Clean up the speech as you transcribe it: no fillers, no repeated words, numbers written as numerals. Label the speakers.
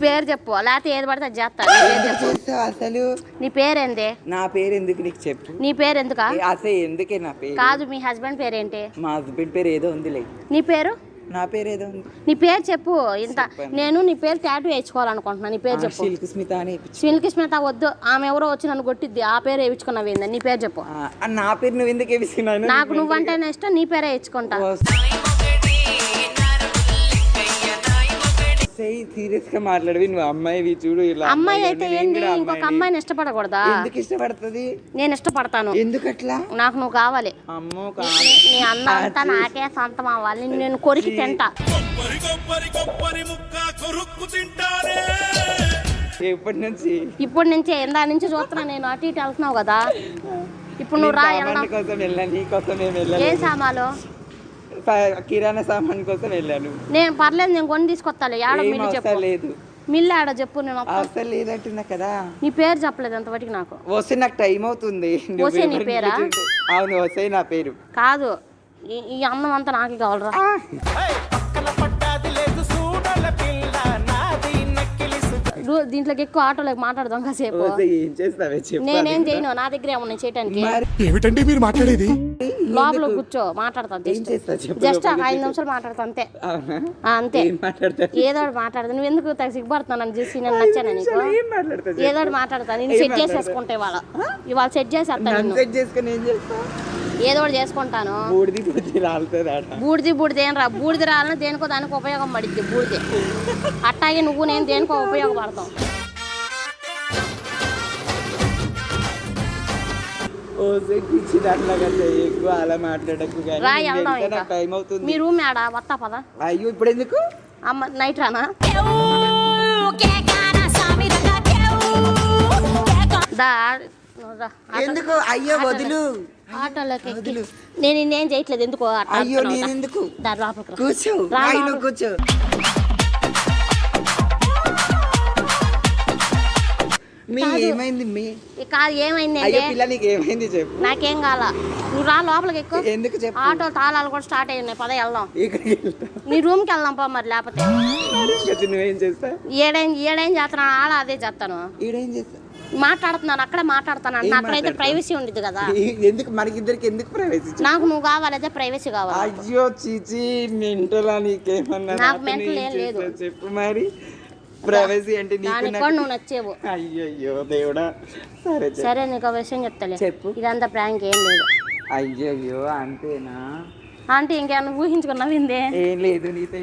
Speaker 1: పేరు చెప్పు, లేకపోతే ఏది పడితే అది చేస్తా.
Speaker 2: అసలు
Speaker 1: నీ పేరేంది?
Speaker 2: నా పేరు ఎందుకు నీకు చెప్పు.
Speaker 1: నీ పేరు ఎందుకా?
Speaker 2: అసలు ఎందుకే నా పేరు?
Speaker 1: కాదు, మీ హస్బెండ్ పేరేంటి?
Speaker 2: మా హస్బెండ్ పేరు ఏదో ఉందిలే.
Speaker 1: నీ పేరు?
Speaker 2: నా పేరు ఏదో ఉంది.
Speaker 1: నీ పేరు చెప్పు. ఇంత నేను నీ పేరు టాటూ వేయించుకోవాలనుకుంటున్నా. నీ పేరు చెప్పు.
Speaker 2: సిల్క్ స్మిత అని.
Speaker 1: సిల్క్ స్మిత వద్దు, ఆమె ఎవరో వచ్చి నన్ను కొట్టిద్ది. ఆ పేరు వేయించుకున్నావు ఏందని? నీ పేరు చెప్పు.
Speaker 2: నా పేరు నువ్వు ఎందుకు వేయించుకున్నావు?
Speaker 1: నాకు నువ్వంటేనే ఇష్టం, నీ పేరే వేయించుకుంటా.
Speaker 2: సీరియస్ గా మాట్లాడవి. నువ్వు అమ్మాయివి చూడు. ఇలా
Speaker 1: అమ్మాయి అయితే ఏంది? ఇంకొక అమ్మాయిని ఇష్టపడకూడదా?
Speaker 2: ఎందుకు ఇష్టపడుతుంది?
Speaker 1: నేను ఇష్టపడతాను.
Speaker 2: ఎందుకట్లా?
Speaker 1: నాకు నువ్వు కావాలి.
Speaker 2: అమ్మో,
Speaker 1: నీ అన్న అంతా నాకే సొంతం అవ్వాలి. నేను కొరికి తింటా.
Speaker 2: ఎప్పటి నుంచి?
Speaker 1: ఇప్పటి నుంచే. ఇందా నుంచి చూస్తున్నా నేను. అటు ఇటు వెళ్తున్నావు కదా, ఇప్పుడు నువ్వు రా.
Speaker 2: కోసం వెళ్ళాను, నీ కోసం ఏం వెళ్ళాను.
Speaker 1: ఏం సామాలు?
Speaker 2: కిరాణా సామాన్ కోసం వెళ్ళాను.
Speaker 1: నేను పర్లేదు, నేను కొని తీసుకొస్తాను. ఆడ మిల్లు చెప్పు.
Speaker 2: లేదు
Speaker 1: మిల్లు ఆడ చెప్పు. నేను
Speaker 2: అసలు లేదంటున్నా కదా.
Speaker 1: నీ పేరు చెప్పలేదు అంతవరకు నాకు.
Speaker 2: వస్తే నాకు టైం అవుతుంది.
Speaker 1: వస్తే నీ పేరా?
Speaker 2: అవును, వస్తే నా పేరు.
Speaker 1: కాదు, ఈ అన్నం అంతా నాకే కావాలరా. దీంట్లోకి ఎక్కువ ఆటోలోకి మాట్లాడదాం కాసేపు.
Speaker 2: ఏం చేస్తావే చెప్పు.
Speaker 1: నేనేం చేయను, నా దగ్గర ఏమన్నా చేయడానికి.
Speaker 3: ఏమిటండి మీరు మాట్లాడేది?
Speaker 1: లోపల కూర్చో, మాట్లాడతాను. జస్ట్ 5 నిమిషాలు మాట్లాడతా అంతే. అంతే, ఏదో మాట్లాడతా. నువ్వు ఎందుకు సిగ్గుపడుతున్నావు నన్ను చూసి? నేను నచ్చాను నీకు? ఏదో మాట్లాడతాను. నేను సెట్ చేసేసుకుంటే ఇవాళ సెట్ చేసేస్తాను. ఏదో ఒకటి చేసుకుంటాను. బూడిది ఏం రా. బూడిది రాలని దేనికో దానికి ఉపయోగం పడిద్ది బూడిది. అట్టాగే నువ్వు నేను దేనికో ఉపయోగపడతాం. మీ రూమ్ ఆడా వస్తా పదా.
Speaker 2: అయ్యో, ఇప్పుడు ఎందుకు?
Speaker 1: అమ్మ నైట్ రానా?
Speaker 2: ఎందుకు? అయ్యో వదులు.
Speaker 1: ఆటోలోకి నేను ఇన్నేం చేయట్లేదు. ఎందుకు?
Speaker 2: అయ్యో, నేను ఎందుకు? కూర్చో, కూర్చో. ఏమైంది?
Speaker 1: కాదు, ఏమైంది?
Speaker 2: ఏమైంది చెప్పు.
Speaker 1: నాకేం కాల. నువ్వు రా లోపలికి ఎక్కువ.
Speaker 2: ఎందుకు చెప్పు.
Speaker 1: ఆటో తాళాలు కూడా స్టార్ట్ అయ్యి ఉన్నాయి. పద వెళ్దాం. నీ రూమ్ కి వెళ్దాం పా. మరి లేకపోతే
Speaker 2: నువ్వేం చేస్తా?
Speaker 1: ఏడేం చేస్తాను? ఆడ అదే చేస్తాను.
Speaker 2: ఏడేం చేస్తా?
Speaker 1: మాట్లాడుతున్నాను, అక్కడే మాట్లాడుతాను. అక్కడైతే ప్రైవసీ ఉండదు కదా.
Speaker 2: ఎందుకు మనకిద్దరికి ఎందుకు ప్రైవసీ?
Speaker 1: నాకు నువ్వు కావాలి, అదే ప్రైవసీ కావాలి.
Speaker 2: అయ్యో చీచి, మెంటలా? నీకేమన్నా?
Speaker 1: నాకు మెంటల్ ఏం లేదు.
Speaker 2: చెప్పు మరి. ప్రైవసీ అంటే
Speaker 1: నువ్వు నచ్చేవు.
Speaker 2: అయ్యో దేవుడా.
Speaker 1: సరే, నీకు విషయం చెప్తాలే.
Speaker 2: చెప్పు.
Speaker 1: ఇదంతా ప్రాంక్ ఏం లేదు.
Speaker 2: అయ్యో అంతేనా?
Speaker 1: అంటే ఇంకేమన్నా ఊహించుకున్నావు?
Speaker 2: ఏం లేదు. నీతో